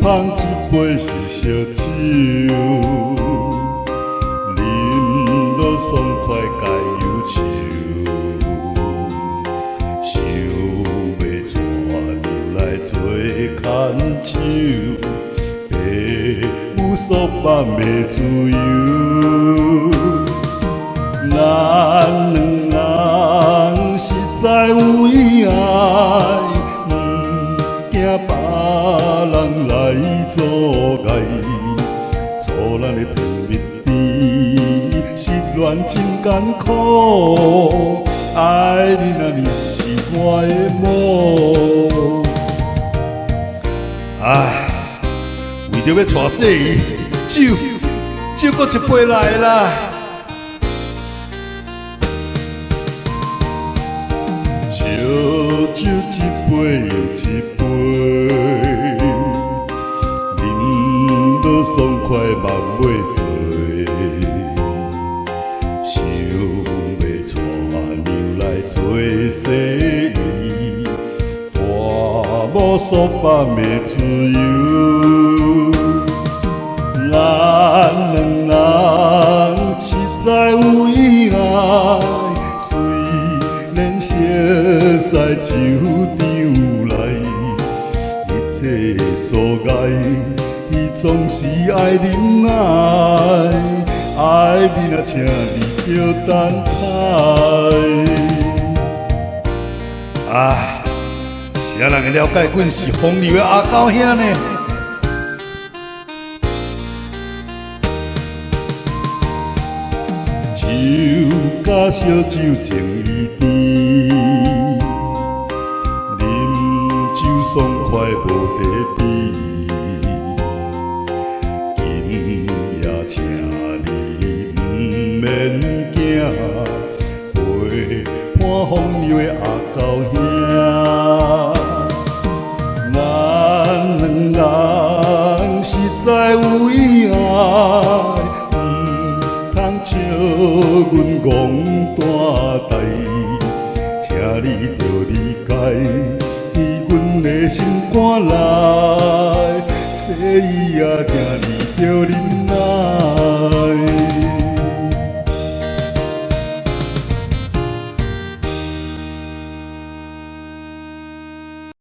芳一杯是烧酒，饮落爽快该忧愁，想要带你来做牵手，陪有所望的自由。咱两人实在有意爱，惊别人来阻碍，错咱的甜蜜甜，失恋真艰苦，爱你若你是我的梦。唉，为着要娶死伊，酒搁一杯来啦。烧酒一杯又一杯，饮落爽快梦袂碎，想要带娘来做洗衣，大无所望的自由。咱两人实在有意爱，虽然熟悉酒场内，一切阻碍，伊总是爱忍耐，爱你若请你着等待。啊，啥人会了解阮是风流的阿狗兄呢？酒甲烧酒情意甜，饮酒爽快无地比。今夜请你不免惊，陪伴风流的阿狗兄。咱两人实在有意爱。笑阮戆大代，请你着理解，以阮的心肝来，细意啊，请你着忍耐。